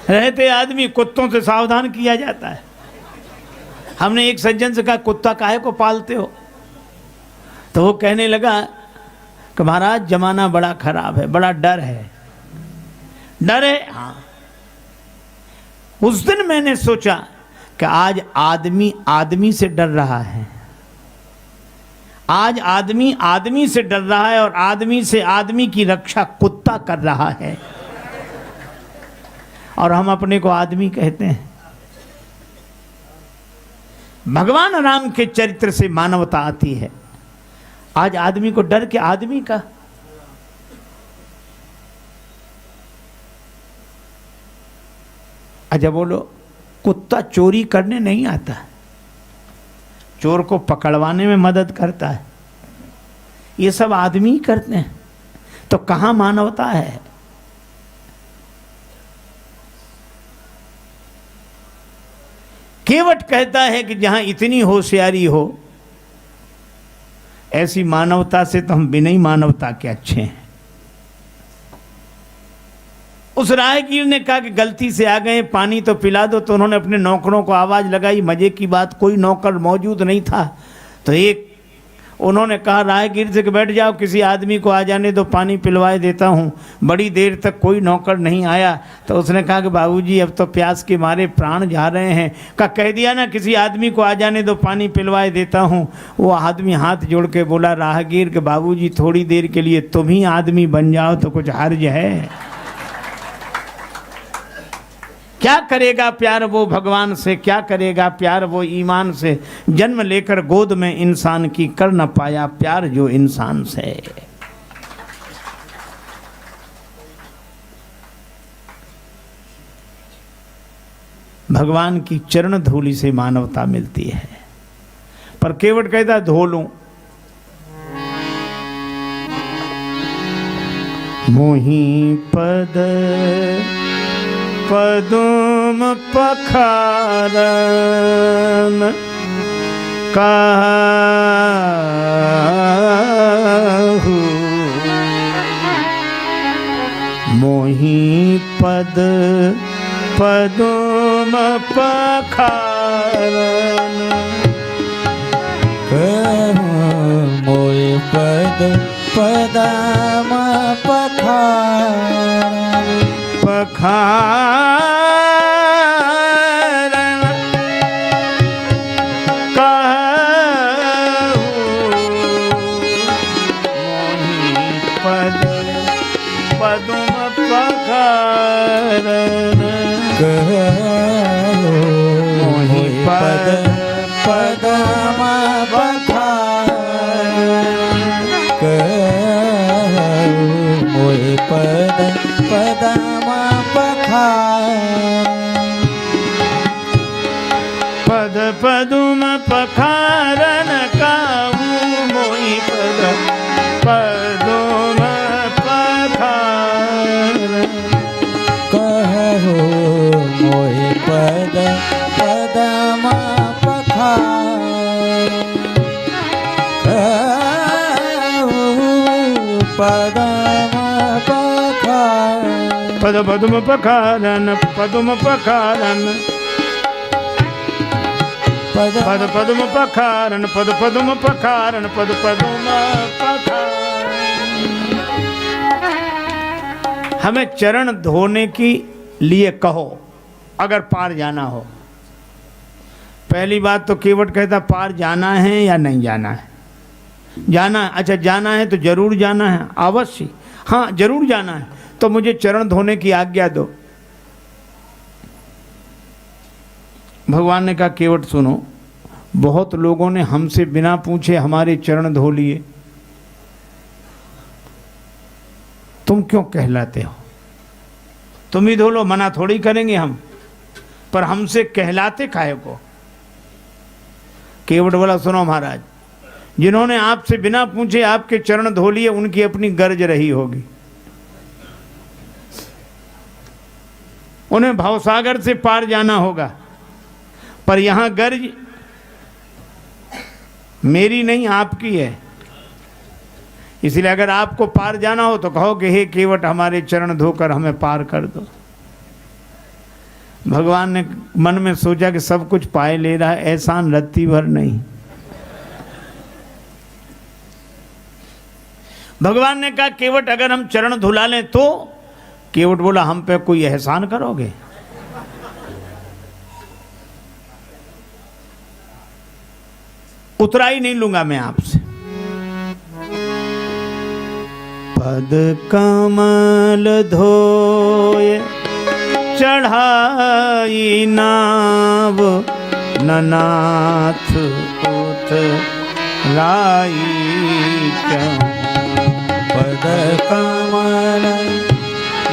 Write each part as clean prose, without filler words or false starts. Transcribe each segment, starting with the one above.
रहते आदमी कुत्तों से सावधान किया जाता है। हमने एक सज्जन से कहा कुत्ता काहे को पालते हो? तो वो कहने लगा कि महाराज जमाना बड़ा खराब है, बड़ा डर है। डर है? हाँ। उस दिन मैंने सोचा कि आज आदमी आदमी से डर रहा है, आज आदमी आदमी से डर रहा है और आदमी से आदमी की रक्षा कुत्ता कर रहा है, और हम अपने को आदमी कहते हैं। भगवान राम के चरित्र से मानवता आती है। आज आदमी को डर के आदमी का। अच्छा बोलो, कुत्ता चोरी करने नहीं आता, चोर को पकड़वाने में मदद करता है। ये सब आदमी करते हैं, तो कहां मानवता है? केवट कहता है कि जहां इतनी होशियारी हो, ऐसी मानवता से तो हम बिना ही मानवता के अच्छे हैं। उस राहगीर ने कहा कि गलती से आ गए, पानी तो पिला दो। तो उन्होंने अपने नौकरों को आवाज लगाई। मजे की बात, कोई नौकर मौजूद नहीं था। तो एक उन्होंने कहा राहगीर से कि बैठ जाओ, किसी आदमी को आ जाने दो, पानी पिलवाए देता हूँ। बड़ी देर तक कोई नौकर नहीं आया। तो उसने कहा कि बाबूजी अब तो प्यास के मारे प्राण जा रहे हैं। कह दिया ना किसी आदमी को आ जाने दो, पानी पिलवाए देता हूँ। वो आदमी हाथ जोड़ के बोला राहगीर के बाबूजी थोड़ी देर के लिए तुम ही आदमी बन जाओ तो कुछ हर्ज है? क्या करेगा प्यार वो भगवान से, क्या करेगा प्यार वो ईमान से। जन्म लेकर गोद में इंसान की कर न पाया प्यार जो इंसान से। भगवान की चरण धूलि से मानवता मिलती है। पर केवट कहता धो लूं। मोहि पद पदुम पखारन काहू, मोहि पद पदुम पखारन कहूँ मोहि पद पदम पखारन पखारन कहूँ मोहि पद पदुम पखारन कहूँ मोहि पद पदम पखारन कहूँ मोहि पद पदम पद पदुम पखारन कहूँ मोहि पद पदुम पखारन कहूँ मोहि पद पदम पखारन कहूँ पदम पखारन पद पदुम पखारन पदुम पखारन पद पदुम पखारन पद पदुम पखारन पद पदुम पखारन। हमें चरण धोने की लिए कहो अगर पार जाना हो। पहली बात तो केवट कहता पार जाना है या नहीं जाना है? जाना है। अच्छा जाना है तो जरूर जाना है, अवश्य। हाँ जरूर जाना है तो मुझे चरण धोने की आज्ञा दो। भगवान ने कहा केवट सुनो, बहुत लोगों ने हमसे बिना पूछे हमारे चरण धो लिए, तुम क्यों कहलाते हो? तुम ही धो लो, मना थोड़ी करेंगे हम, पर हमसे कहलाते काहे को? केवट बोला सुनो महाराज, जिन्होंने आपसे बिना पूछे आपके चरण धो लिए उनकी अपनी गर्ज रही होगी। उन्हें भवसागर से पार जाना होगा, पर यहां गर्ज मेरी नहीं आपकी है। इसलिए अगर आपको पार जाना हो तो कहो कि हे केवट हमारे चरण धोकर हमें पार कर दो। भगवान ने मन में सोचा कि सब कुछ पाए ले रहा है, एहसान रत्ती भर नहीं। भगवान ने कहा केवट अगर हम चरण धुला लें तो? केवट बोला हम पे कोई एहसान करोगे? उतराई नहीं लूंगा मैं आपसे। पद कमल धोए चढ़ाई नाव ननाथ उतराई पद कमल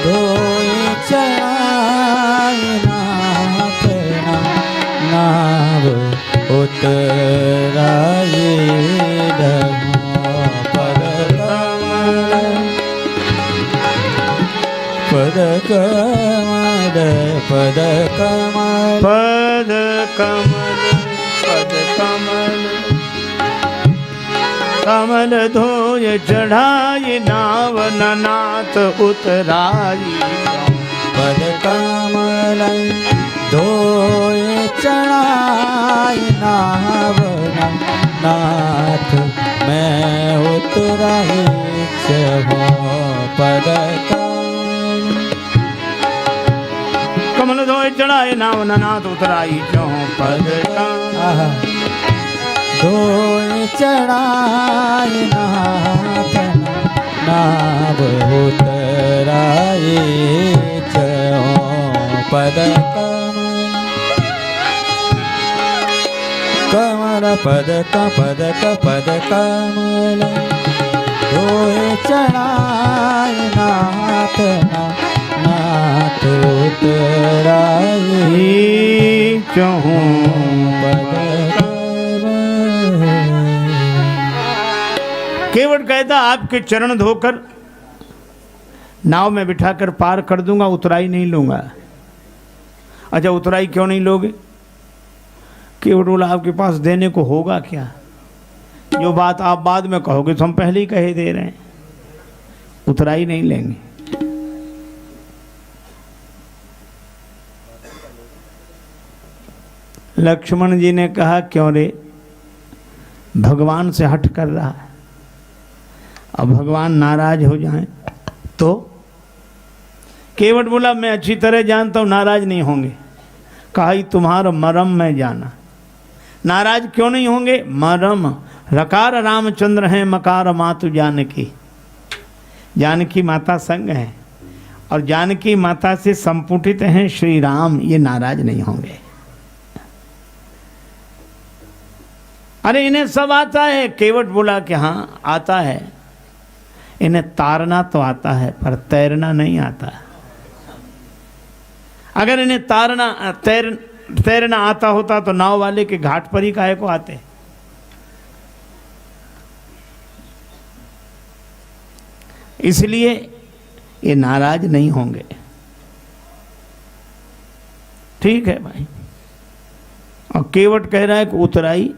धोए चढ़ाई नाथ नाव उतराई पद कमल पद कमल पद कमल पद कमल कमल धोय चढ़ाई नाव ननाथ उतराई पद कमल धोए चढ़ाई नाव नाथ मैं उतराई पद कमल धोए चढ़ाए नाव ननाथ उतराई पद धोए चढ़ाई नाथ नाव उतराई पद कमल पद पद कमल धोए चढ़ाई नाथ नाथ उतराई पद केवट कहता आपके चरण धोकर नाव में बिठाकर पार कर दूंगा, उतराई नहीं लूंगा। अच्छा उतराई क्यों नहीं लोगे? केवट बोला आपके पास देने को होगा क्या? जो बात आप बाद में कहोगे तो हम पहले ही कहे दे रहे हैं, उतराई नहीं लेंगे। लक्ष्मण जी ने कहा क्यों रे, भगवान से हट कर रहा है, अब भगवान नाराज हो जाएं तो? केवट बोला मैं अच्छी तरह जानता हूं नाराज नहीं होंगे। कहा तुम्हारा मरम में जाना, नाराज क्यों नहीं होंगे? मरम रकार रामचंद्र हैं, मकार मातु जानकी, जानकी माता संग है और जानकी माता से संपुटित हैं श्री राम, ये नाराज नहीं होंगे। अरे इन्हें सब आता है। केवट बोला कि हाँ आता है, इन्हें तारना तो आता है पर तैरना नहीं आता। अगर इन्हें तैरना आता होता तो नाव वाले के घाट पर ही काहे को आते? इसलिए ये नाराज नहीं होंगे। ठीक है भाई। और केवट कह रहा है कि उतराई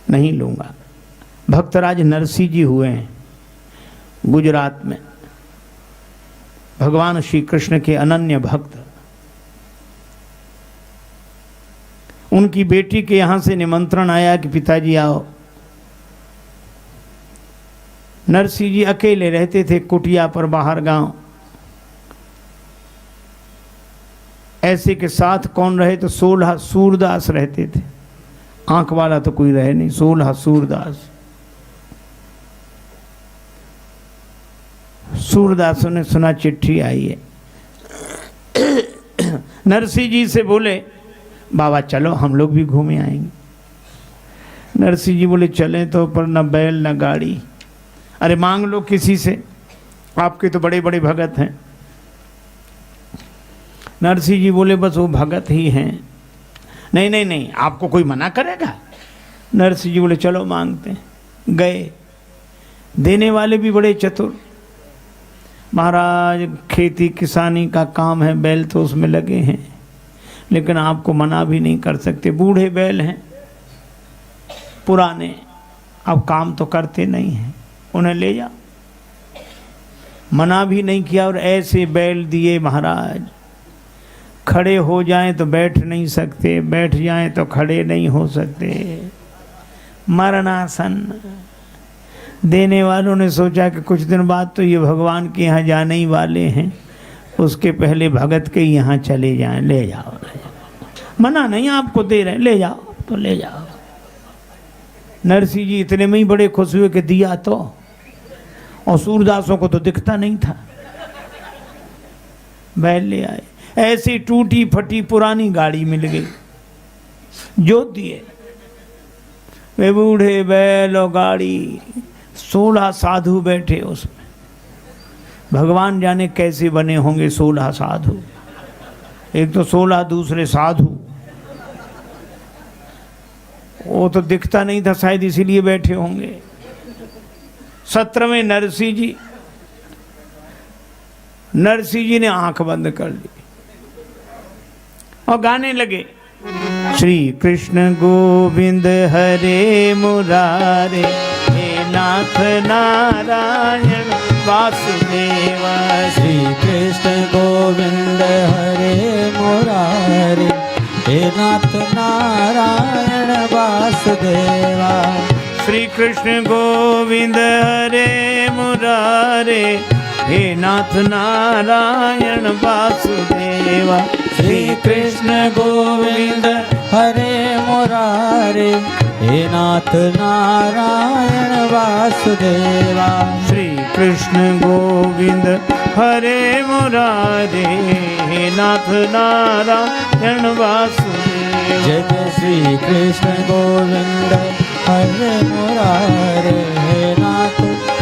नहीं लूंगा। भक्तराज नरसिंह जी हुए हैं गुजरात में, भगवान श्री कृष्ण के अनन्य भक्त। उनकी बेटी के यहां से निमंत्रण आया कि पिताजी आओ। नरसिंह जी अकेले रहते थे कुटिया पर बाहर गांव। ऐसे के साथ कौन रहे तो 16 सूरदास रहते थे, आंख वाला तो कोई रहे नहीं, 16 सूरदास। सूरदासों ने सुना चिट्ठी आई है। नरसिंह जी से बोले बाबा चलो हम लोग भी घूमे आएंगे। नरसिंह जी बोले चलें तो पर न बैल न गाड़ी। अरे मांग लो किसी से, आपके तो बड़े बड़े भगत हैं। नरसिंह जी बोले बस वो भगत ही हैं। नहीं नहीं नहीं, आपको कोई मना करेगा? नरसिंह जी बोले चलो मांगते हैं। गए। देने वाले भी बड़े चतुर। महाराज खेती किसानी का काम है, बैल तो उसमें लगे हैं, लेकिन आपको मना भी नहीं कर सकते। बूढ़े बैल हैं, पुराने, अब काम तो करते नहीं हैं, उन्हें ले जाओ। मना भी नहीं किया और ऐसे बैल दिए महाराज खड़े हो जाएं तो बैठ नहीं सकते, बैठ जाएं तो खड़े नहीं हो सकते। मरणासन। देने वालों ने सोचा कि कुछ दिन बाद तो ये भगवान के यहाँ जाने ही वाले हैं, उसके पहले भगत के यहाँ चले जाएं। ले जाओ, ले जाओ। मना नहीं, आपको दे रहे, ले जाओ तो ले जाओ। नरसिंह जी इतने में ही बड़े खुश हुए कि दिया तो, और सूरदासों को तो दिखता नहीं था। बैल ले आए, ऐसी टूटी फटी पुरानी गाड़ी मिल गई, जोत दिए। वे बूढ़े बैल और गाड़ी, 16 साधु बैठे उसमें। भगवान जाने कैसे बने होंगे 16 साधु, एक तो 16 दूसरे साधु। वो तो दिखता नहीं था, शायद इसीलिए बैठे होंगे। 17वें नरसिंह जी, नरसिंह जी ने आंख बंद कर ली और गाने लगे, श्री कृष्ण गोविंद हरे मुरारे, हे नाथ नारायण वासुदेव। श्री कृष्ण गोविंद हरे मुरारे, हे नाथ नारायण वासुदेवा। श्री कृष्ण गोविंद हरे मुरारे, हे नाथ नारायण वासुदेवा। श्री कृष्ण गोविंद हरे मुरारे, हे नाथ नारायण वासुदेवा। श्री कृष्ण गोविंद हरे मुरारे, हे नाथ नारायण वासुदेवा। जय जय श्री कृष्ण गोविंद हरे मुरारे, हे नाथ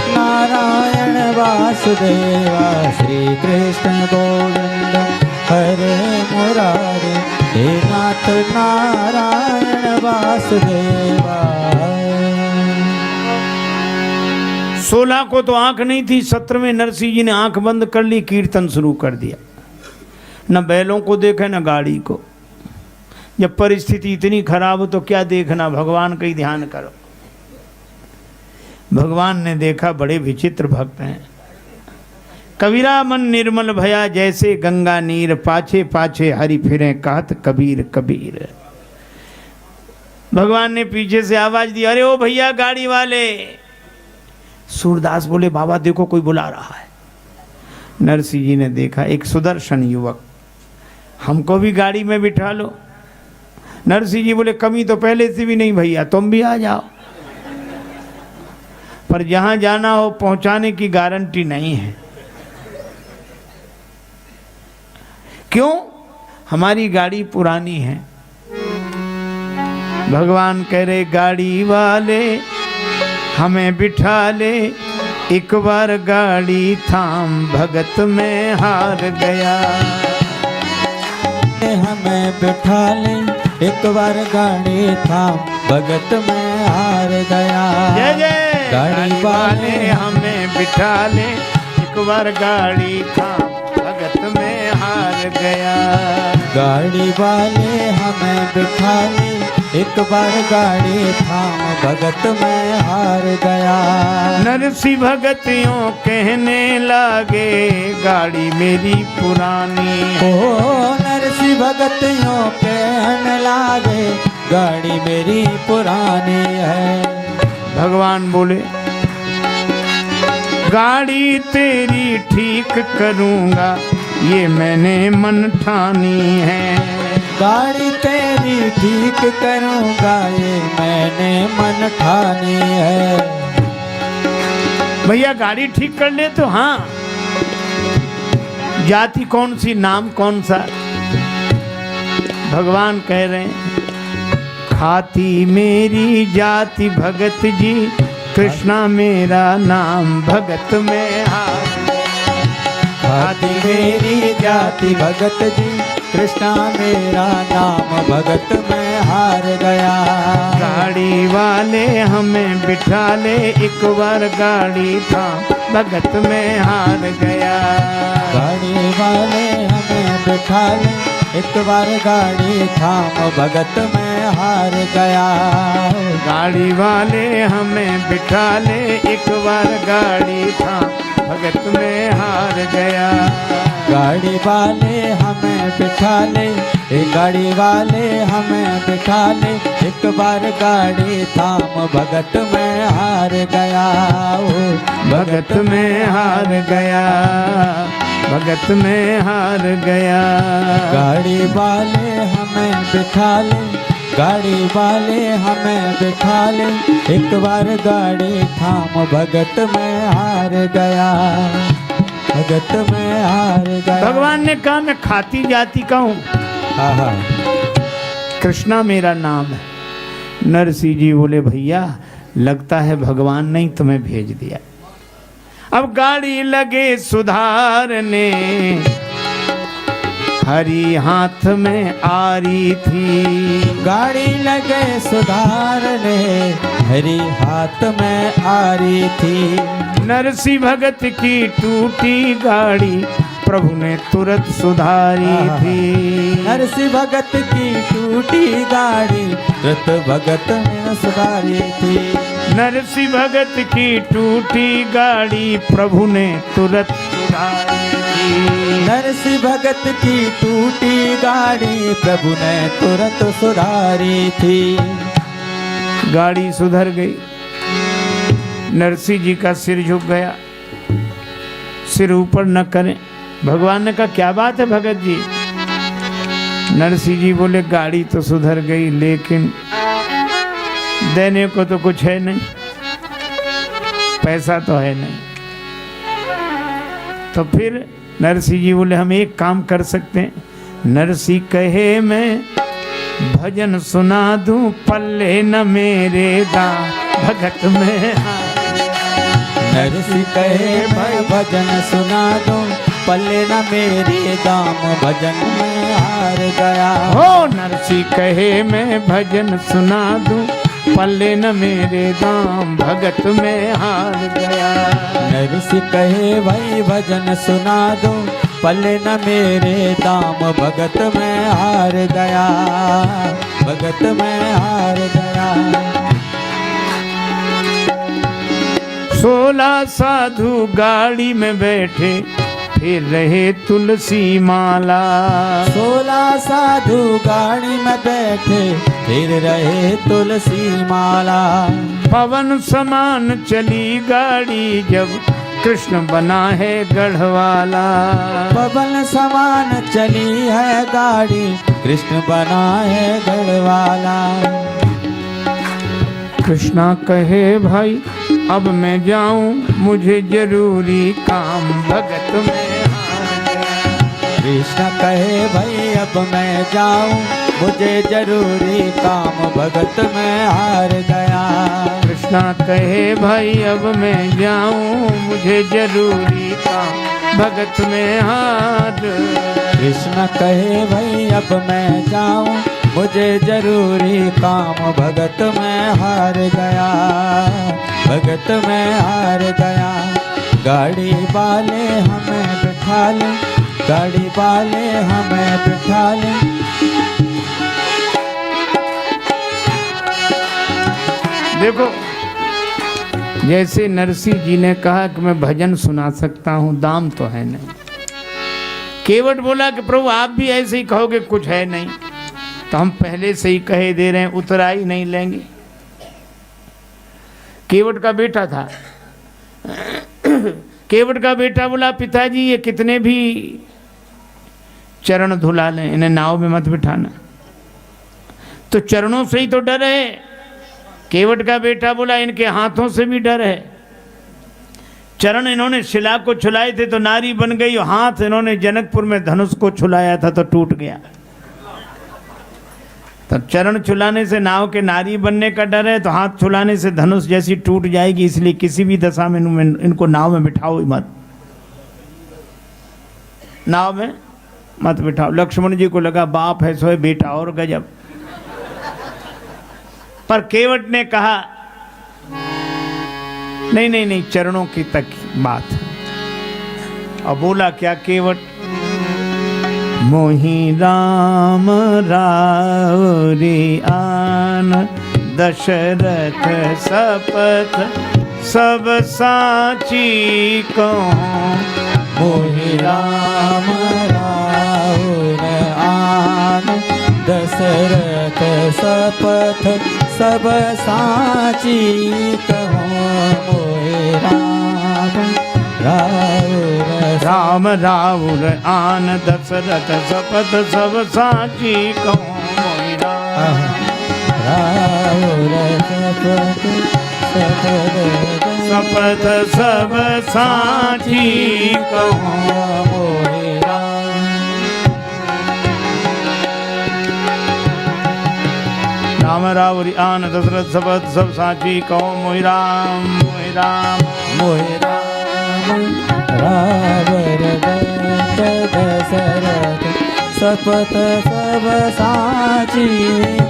नारायण वासुदेवा। श्री कृष्ण गोविंद हरे मुरारे, हे नाथ नारायण वासुदेवा। 16 को तो आंख नहीं थी, 17वें नरसिंह जी ने आंख बंद कर ली, कीर्तन शुरू कर दिया। न बैलों को देखे न गाड़ी को। जब परिस्थिति इतनी खराब हो तो क्या देखना, भगवान का ही ध्यान करो। भगवान ने देखा बड़े विचित्र भक्त हैं। कबीरा मन निर्मल भया, जैसे गंगा नीर, पाछे पाछे हरि फिरे, कहत कबीर कबीर। भगवान ने पीछे से आवाज दी, अरे ओ भैया गाड़ी वाले। सूरदास बोले, बाबा देखो कोई बुला रहा है। नरसिंह जी ने देखा एक सुदर्शन युवक, हमको भी गाड़ी में बिठा लो। नरसिंह जी बोले, कमी तो पहले से भी नहीं भैया, तुम भी आ जाओ, पर जहां जाना हो पहुंचाने की गारंटी नहीं है। क्यों? हमारी गाड़ी पुरानी है। भगवान कह रहे, गाड़ी वाले हमें बिठा ले, एक बार गाड़ी थाम, भगत में हार गया। हमें बिठा ले, एक बार गाड़ी थाम, भगत में हार गया। जय जय। गाड़ी वाले हमें बिठा ले, एक बार गाड़ी थाम, भगत में हार गया। गाड़ी वाले हमें बिठा ले, एक बार गाड़ी थाम, भगत में हार गया। नरसिंह भगत यूं कहने लागे, गाड़ी मेरी पुरानी। ओ नरसिंह भगत यूं कहने लागे, गाड़ी मेरी पुरानी है। भगवान बोले, गाड़ी तेरी ठीक करूंगा, ये मैंने मन ठानी है। गाड़ी तेरी ठीक करूंगा, ये मैंने मन ठानी है। भैया गाड़ी ठीक कर ले तो हाँ। जाति कौन सी, नाम कौन सा? भगवान कह रहे हैं, खाती मेरी जाति भगत जी, कृष्णा मेरा नाम, भगत में हार। खाती मेरी जाति भगत जी, कृष्णा मेरा नाम, भगत में हार गया। गाड़ी वाले हमें बिठा ले, एक बार गाड़ी था, भगत में हार गया। गाड़ी वाले हमें बिठा ले, एक बार गाड़ी थाम, भगत में हार गया। गाड़ी वाले हमें बिठा ले, एक बार गाड़ी थाम, भगत में हार गया। गाड़ी वाले हमें बिठा ले, गाड़ी वाले हमें बिठा ले, एक बार गाड़ी थाम भगत में हार गया, ओ भगत में हार गया, भगत में हार गया। गाड़ी वाले हमें बिठा ले, गाड़ी वाले हमें बिठा ले, एक बार गाड़ी थाम भगत में हार गया, भगत में हार गया। भगवान ने कहा मैं खाती जाती का हूँ, कृष्णा मेरा नाम है। नरसिंह जी बोले भैया लगता है भगवान ने ही तुम्हें भेज दिया। अब गाड़ी लगे सुधारने, हरी हाथ में आ रही थी, गाड़ी लगे सुधारने, हरी हाथ में आ रही थी। नरसिंह भगत की टूटी गाड़ी प्रभु ने तुरंत सुधारी थी। नरसिंह भगत की टूटी गाड़ी तुरंत भगत ने सुधारी थी। नरसिंह भगत की टूटी गाड़ी प्रभु ने तुरंत सुधारी थी। नरसिंह भगत की टूटी गाड़ी प्रभु ने तुरंत सुधारी थी। गाड़ी सुधर गई, नरसिंह जी का सिर झुक गया, सिर ऊपर न करें। भगवान ने कहा क्या बात है भगत जी? नरसिंह जी बोले गाड़ी तो सुधर गई लेकिन देने को तो कुछ है नहीं, पैसा तो है नहीं। तो फिर नरसिंह जी बोले हम एक काम कर सकते हैं। नरसिंह कहे मैं भजन सुना दूं, पल्ले न मेरे दाम भगत में। नरसिंह कहे मैं भजन सुना दूं, पल्ले न मेरे दाम भजन में हार गया। हो नरसिंह कहे मैं भजन सुना दूं, पल्ले न मेरे दाम भगत में हार गया। नरसिंह कहे भाई भजन सुना दूं, पल्ले न मेरे दाम भगत में हार गया, भगत में हार गया। 16 साधु गाड़ी में बैठे फिर रहे तुलसी माला। 16 साधु गाड़ी में बैठे फिर रहे तुलसी माला। पवन समान चली गाड़ी जब कृष्ण बना है गढ़वाला। पवन समान चली है गाड़ी, कृष्ण बना है गढ़वाला। कृष्णा कहे भाई अब मैं जाऊं, मुझे जरूरी काम भगत में हार गया। कृष्ण कहे भाई अब मैं जाऊं, मुझे जरूरी काम भगत में हार गया। कृष्णा कहे भाई अब मैं जाऊं, मुझे जरूरी काम भगत में हार। कृष्ण कहे भाई अब मैं जाऊं, मुझे जरूरी काम भगत में हार गया, भगत में हार गया। गाड़ी वाले हमें बिठा ले, गाड़ी वाले हमें बिठा ले। देखो जैसे नरसिंह जी ने कहा कि मैं भजन सुना सकता हूँ, दाम तो है नहीं। केवट बोला कि प्रभु आप भी ऐसे ही कहोगे कुछ है नहीं, तो हम पहले से ही कहे दे रहे हैं उतराई नहीं लेंगे। केवट का बेटा था, केवट का बेटा बोला पिताजी ये कितने भी चरण धुला लें, इन्हें नाव में मत बिठाना। तो चरणों से ही तो डर है। केवट का बेटा बोला इनके हाथों से भी डर है। चरण इन्होंने शिला को छुलाए थे तो नारी बन गई, हाथ इन्होंने जनकपुर में धनुष को छुलाया था तो टूट गया। तो चरण छुलाने से नाव के नारी बनने का डर है, तो हाथ छुलाने से धनुष जैसी टूट जाएगी, इसलिए किसी भी दशा में इनको नाव में बिठाओ ही मत, नाव में मत बिठाओ। लक्ष्मण जी को लगा बाप है सोए बेटा और गजब। पर केवट ने कहा नहीं नहीं नहीं, चरणों की तक बात है। और बोला क्या केवट, मोहि राम राव रे आन, दशरथ सपथ सब साची कहूँ मोहि राम राउर आन दशरथ सपथ सब साची कहूँ मोहि राम राउर राम राउर आन दशरथ सपथ सब साची कहूँ मोहि राम राउर सपथ सपथ सब साची कहूँ मोहि राम राम राउर आन दशरथ सपथ सब साची कहूँ मोहि राम मोहि राम मोहि राम रावण दशरथ सपथ सब साची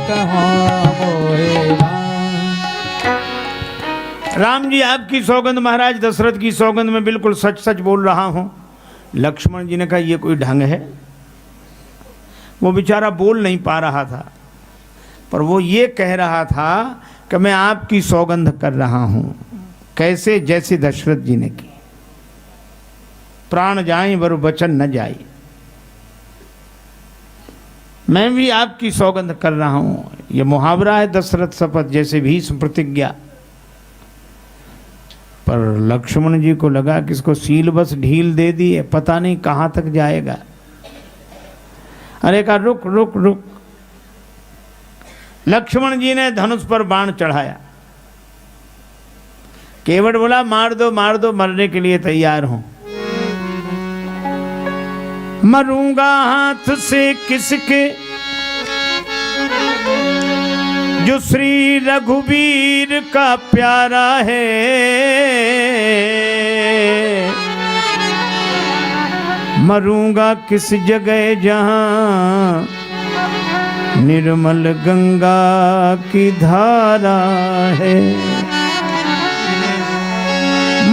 कहूँ मोहि राम। राम जी आपकी सौगंध महाराज दशरथ की सौगंध में बिल्कुल सच सच बोल रहा हूं। लक्ष्मण जी ने कहा ये कोई ढंग है? वो बेचारा बोल नहीं पा रहा था, पर वो ये कह रहा था कि मैं आपकी सौगंध कर रहा हूं। कैसे? जैसे दशरथ जी ने की, प्राण जाए वर वचन न जाए। मैं भी आपकी सौगंध कर रहा हूं। ये मुहावरा है दशरथ शपथ, जैसे भीष्म प्रतिज्ञा। पर लक्ष्मण जी को लगा कि इसको सील बस ढील दे दी है, पता नहीं कहाँ तक जाएगा। अरे कहा रुक रुक रुक। लक्ष्मण जी ने धनुष पर बाण चढ़ाया। केवट बोला मार दो, मरने के लिए तैयार हूं। मरूंगा हाथ से किसके जो श्री रघुवीर का प्यारा है। मरूंगा किस जगह जहां निर्मल गंगा की धारा है।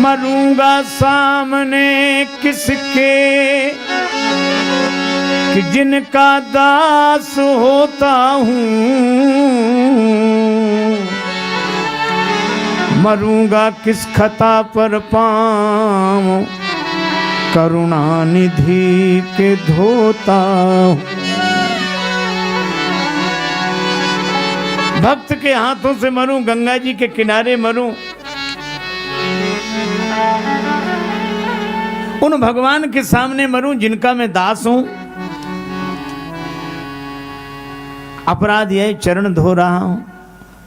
मरूंगा सामने किसके कि जिनका दास होता हूँ। मरूंगा किस खता पर पाँव करुणा निधि के धोता हूँ। भक्त के हाथों से मरूं, गंगा जी के किनारे मरूं, उन भगवान के सामने मरूं जिनका मैं दास हूं। अपराध यह चरण धो रहा हूं।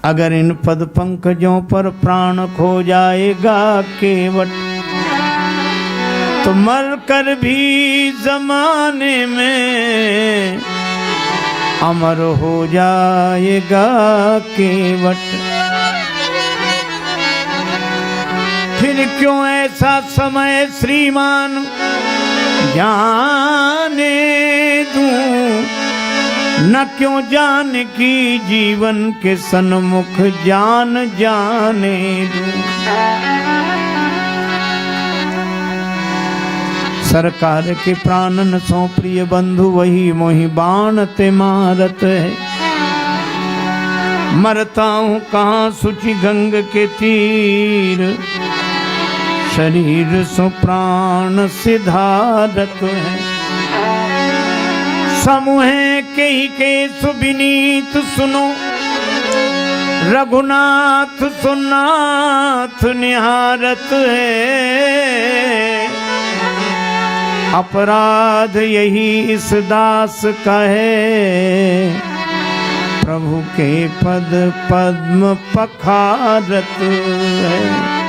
अगर इन पद पंकजों पर प्राण खो जाएगा केवट, तो मर कर भी जमाने में अमर हो जाएगा केवट। फिर क्यों ऐसा समय श्रीमान जाने दूं, न क्यों जान की जीवन के सन्मुख जान जाने दूं। सरकार के प्राणन सो प्रिय बंधु वही मोहि बाण ते मारत है। मरता हूँ कहाँ सुचि गंग के तीर, शरीर सो प्राण सिधारत है। समूह के ही के सुबिनीत सुनो, रघुनाथ सुनाथ निहारत है। अपराध यही इस दास का है, प्रभु के पद पद्म पखारत है।